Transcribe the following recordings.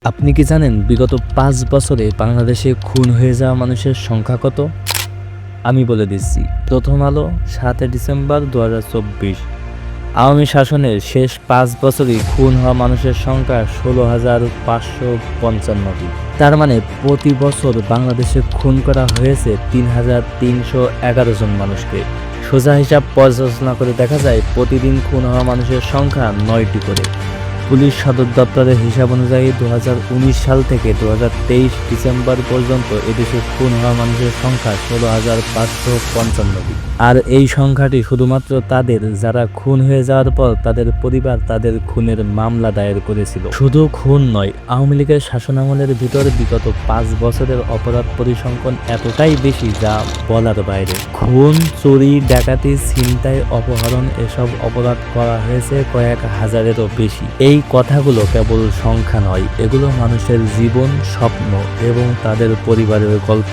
আপনি কি জানেন বিগত ৫ বছরে বাংলাদেশে খুন হয়ে যাওয়া মানুষের সংখ্যা কত? আমি বলে দিচ্ছি। প্রথম আলো ৭ ডিসেম্বর ২০২৪। আওয়ামী শাসনের শেষ ৫ বছরই খুন হওয়া মানুষের সংখ্যা ১৬,৫৫৫টি। তার মানে প্রতি বছর বাংলাদেশে খুন করা হয়েছে ৩,৩১১ জন মানুষকে। সোজা হিসাব পর্যালোচনা করে দেখা যায় প্রতিদিন খুন হওয়া মানুষের সংখ্যা ৯টি করে। পুলিশ সদর দপ্তরের হিসাব অনুযায়ী ২০১৯ সাল থেকে ২০২৩ ডিসেম্বর পর্যন্ত এদেশে খুন হওয়া মানুষের সংখ্যা ১৬,৫৫৫টি। আর এই সংখ্যাটি শুধুমাত্র তাদের যারা খুন হয়ে যাওয়ার পর তাদের পরিবার তাদের খুনের মামলা দায়ের করেছিল। শুধু খুন নয়, আওয়ামী লীগের শাসনামলের ভিতর বিগত ৫ বছরের অপরাধ পরিসংখ্যান এতটাই বেশি যা বলার বাইরে। খুন, চুরি, ডাকাতি, ছিনতাই, অপহরণ এসব অপরাধ করা হয়েছে কয়েক হাজারেরও বেশি। এই কথাগুলো কেবল সংখ্যা নয়, এগুলো মানুষের জীবন, স্বপ্ন এবং তাদের পরিবারের গল্প।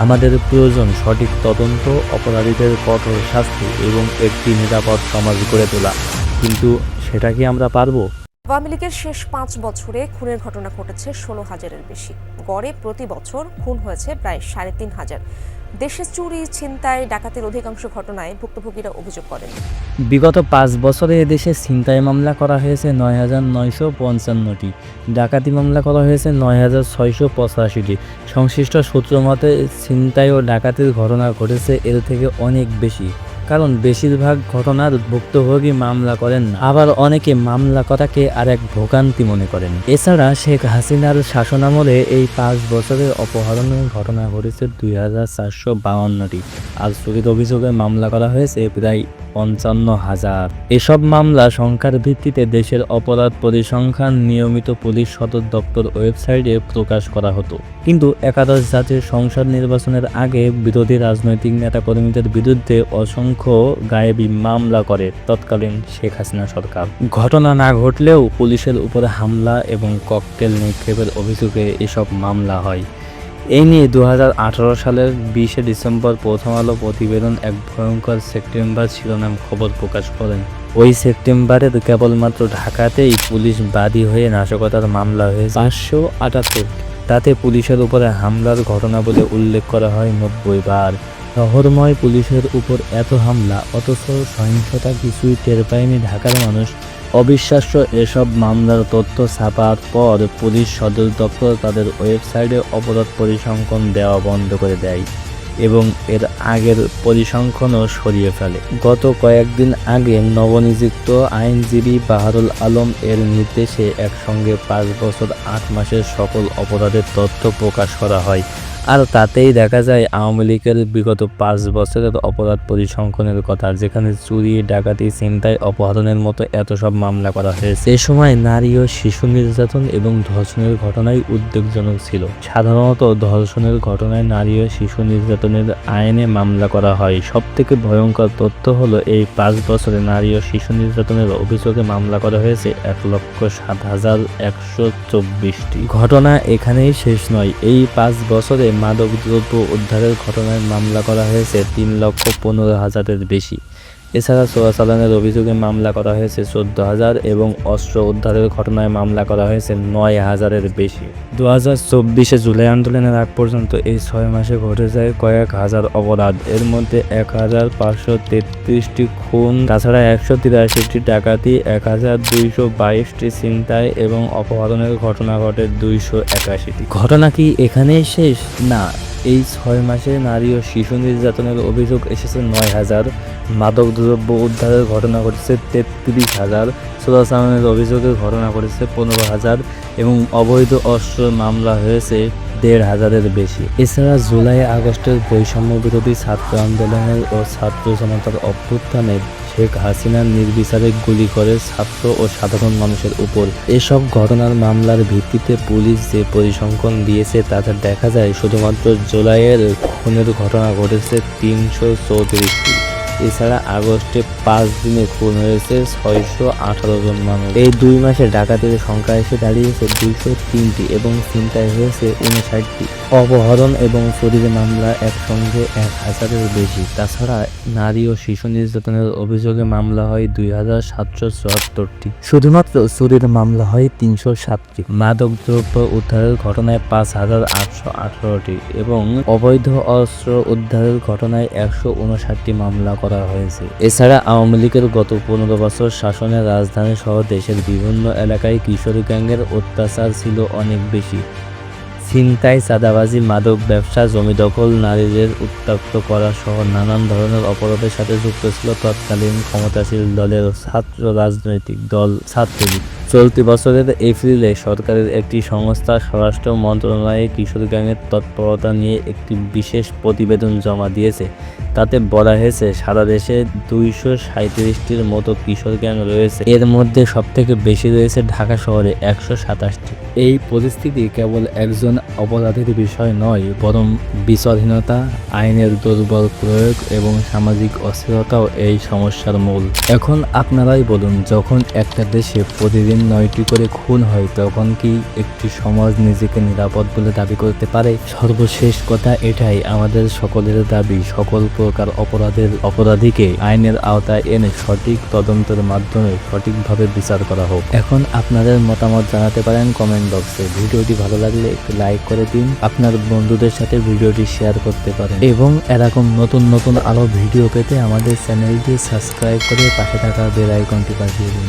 আমাদের প্রয়োজন সঠিক তদন্ত, অপরাধীদের কঠোর শাস্তি এবং একটি নিরাপদ সমাজ গড়ে তোলা। কিন্তু সেটা কি আমরা পারবো? আওয়ামী লীগের শেষ ৫ বছরে খুনের ঘটনা ঘটেছে ১৬,০০০-এর বেশি। গড়ে প্রতি বছর খুন হয়েছে প্রায় ৩,৫০০। দেশে চুরি, ছিনতাই, ডাকাতির অধিকাংশ ঘটনায় ভুক্তভোগীরা অভিযোগ করেন। বিগত ৫ বছরে এদেশে ছিনতাই মামলা করা হয়েছে ৯,৯৫৫টি, ডাকাতি মামলা করা হয়েছে ৯,৬৮৫টি। সংশ্লিষ্ট সূত্র মতে ছিনতাই ও ডাকাতির ঘটনা ঘটেছে এর থেকে অনেক বেশি, কারণ বেশিরভাগ ঘটনার ভুক্তভোগী মামলা করেন না, আবার অনেকে মামলা করাকে আরেক ভোগান্তি মনে করেন। এছাড়া শেখ হাসিনার শাসনামলে এই ৫ বছরে অপহরণের ঘটনা ঘটেছে ২,৪৫২টি, আর চুরির অভিযোগে মামলা করা হয়েছে প্রায় ৫৫,০০০। এসব মামলা সংখ্যার ভিত্তিতে দেশের অপরাধ পরিসংখ্যান নিয়মিত পুলিশ সদর দপ্তর ওয়েবসাইটে প্রকাশ করা হতো। কিন্তু একাদশ জাতীয় সংসদ নির্বাচনের আগে বিরোধী রাজনৈতিক নেতাকর্মীদের বিরুদ্ধে অসংখ্য গায়েবী মামলা করে তৎকালীন শেখ হাসিনা সরকার। ঘটনা না ঘটলেও পুলিশের উপরে হামলা এবং ককটেল নিক্ষেপের অভিযোগে এসব মামলা হয়। এই নিয়ে ২০১৮ সালের ২০ ডিসেম্বর প্রথম আলো প্রতিবেদন এক ভয়ঙ্কর সেপ্টেম্বর শিরোনাম খবর প্রকাশ করেন। ওই সেপ্টেম্বরে কেবলমাত্র ঢাকাতেই পুলিশ বাদী হয়ে নাশকতার মামলা হয়েছে ৫৭৮। তাতে পুলিশের উপরে হামলার ঘটনা বলে উল্লেখ করা হয় ৯০ বার। শহরময় পুলিশের উপর এত হামলা, অথচ সহিংসতা কিছুই টের পায়নি ঢাকার মানুষ। অবিশ্বাস্য এসব মামলার তথ্য ছাপার পর পুলিশ সদর দপ্তর তাদের ওয়েবসাইটে অপরাধ পরিসংখ্যান দেওয়া বন্ধ করে দেয় এবং এর আগের পরিসংখ্যানও সরিয়ে ফেলে। গত কয়েকদিন আগে নবনিযুক্ত আইনজীবী বাহারুল আলম এর নির্দেশে একসঙ্গে ৫ বছর ৮ মাসের সকল অপরাধের তথ্য প্রকাশ করা হয়। আর তাতেই দেখা যায় আওয়ামী লীগের বিগত ৫ বছরের অপরাধ পরিসংখ্যানের কথা, যেখানে চুরি, ডাকাতি, ছিনতাই, অপহরণের মতো এত সব মামলা করা হয়েছে। এ সময় নারী ও শিশু নির্যাতন এবং ধর্ষণের ঘটনাই উদ্বেগজনক ছিল। সাধারণত ধর্ষণের ঘটনায় নারী ও শিশু নির্যাতনের আইনে মামলা করা হয়। সবথেকে ভয়ঙ্কর তথ্য হলো এই ৫ বছরে নারী ও শিশু নির্যাতনের অভিযোগে মামলা করা হয়েছে ১,০৭,১২৪টি। ঘটনা এখানেই শেষ নয়। এই ৫ বছরে মাদকদ্রব্য উদ্ধারের ঘটনায় মামলা করা হয়েছে ৩,১৫,০০০-এর বেশি। এছাড়া চোরাচালানের অভিযোগে মামলা করা হয়েছে ১৪,০০০ এবং অস্ত্র উদ্ধারের ঘটনায় মামলা করা হয়েছে ৯,০০০-এর বেশি। ২০২৪ জুলাই আন্দোলনের আগ পর্যন্ত এই ৬ মাসে ঘটে যায় কয়েক হাজার অপরাধ। এর মধ্যে ১,৫৩৩টি খুন, তাছাড়া ১৮৩টি ডাকাতি, ১,২২২টি ছিনতাই এবং অপহরণের ঘটনা ঘটে ২৮১টি। ঘটনা কি এখানেই শেষ? না, এই ৬ মাসে নারী ও শিশু নির্যাতনের অভিযোগ এসেছে ৯,০০০, মাদকদ্রব্য উদ্ধারের ঘটনা ঘটেছে ৩৩,০০০, চোরাচালানের অভিযোগের ঘটনা ঘটেছে ১৫,০০০ এবং অবৈধ অস্ত্র মামলা হয়েছে ১,৫০০-এর বেশি। এছাড়া জুলাই আগস্টের বৈষম্য বিরোধী ছাত্র আন্দোলনের ও ছাত্র জনতার অভ্যুত্থানে শেখ হাসিনা নির্বিচারে গুলি করে ছাত্র ও সাধারণ মানুষের উপর। এসব ঘটনার মামলার ভিত্তিতে পুলিশ যে পরিসংখ্যান দিয়েছে তাতে দেখা যায় শুধুমাত্র জুলাইয়ের খুনের ঘটনা ঘটেছে ৩৩৪টি। এছাড়া আগস্টে 5 দিনে খুন হয়েছে 618 জন মানুষ। এই 2 মাসে ডাকাতির সংখ্যা এসে দাঁড়িয়েছে 203টি এবং ছিনতাই হয়েছে 59টি। অপহরণ এবং চুরির মামলা একসঙ্গে 1000-এর বেশি। তাছাড়া নারী ও শিশু নির্যাতনের অভিযোগে মামলা হয় 2774টি। শুধুমাত্র চুরির মামলা হয় 307টি। মাদকদ্রব্য উদ্ধারের ঘটনায় 5818টি এবং অবৈধ অস্ত্র উদ্ধারের ঘটনায় 159টি মামলা করা হয়েছে। এছাড়া আওয়ামী লীগের গত 15 বছর শাসনে রাজধানী সহ দেশের বিভিন্ন এলাকায় কিশোর গ্যাংয়ের অত্যাচার ছিল অনেক বেশি। ছিনতাই, চাঁদাবাজি, মাদক ব্যবসা, জমি দখল, নারীদের উত্ত্যক্ত করা সহ নানান ধরনের অপরাধের সাথে যুক্ত ছিল তৎকালীন ক্ষমতাসীন দলের ছাত্র রাজনৈতিক দল ছাত্রলীগ। চলতি বছরের এপ্রিলে সরকারের একটি সংস্থা স্বরাষ্ট্র মন্ত্রণালয়ে কিশোর গ্যাংয়ের তৎপরতা নিয়ে একটি বিশেষ প্রতিবেদন জমা দিয়েছে। তাতে বলা হয়েছে সারা দেশে 237টির মতো কিশোর গ্যাং রয়েছে। এর মধ্যে সবথেকে বেশি রয়েছে ঢাকা শহরে 127টি। এই পরিস্থিতি কেবল একজন অপরাধীর বিষয় নয়, বরং বিচারহীনতা, আইনের দুর্বল প্রয়োগ এবং সামাজিক অস্থিরতাও এই সমস্যার মূল। এখন আপনারাই বলুন, যখন একটা দেশে প্রতিদিন 9টি করে খুন হয় তখন কি একটি সমাজ নিজেকে নিরাপদ বলে দাবি করতে পারে? সর্বশেষ কথা এটাই, আমাদের সকলের দাবি সকল প্রকার অপরাধীকে আইনের আওতায় এনে সঠিক তদন্তের মাধ্যমে সঠিকভাবে বিচার করা হোক। এখন আপনাদের মতামত জানাতে পারেন কমেন্ট বক্সে। ভিডিওটি ভালো লাগলে একটু লাইক করে দিন, আপনার বন্ধুদের সাথে ভিডিওটি শেয়ার করতে পারেন এবং এরকম নতুন নতুন আরো ভিডিও পেতে আমাদের চ্যানেলটি সাবস্ক্রাইব করে পাশে থাকা বেল আইকনটি বাজিয়ে দিন।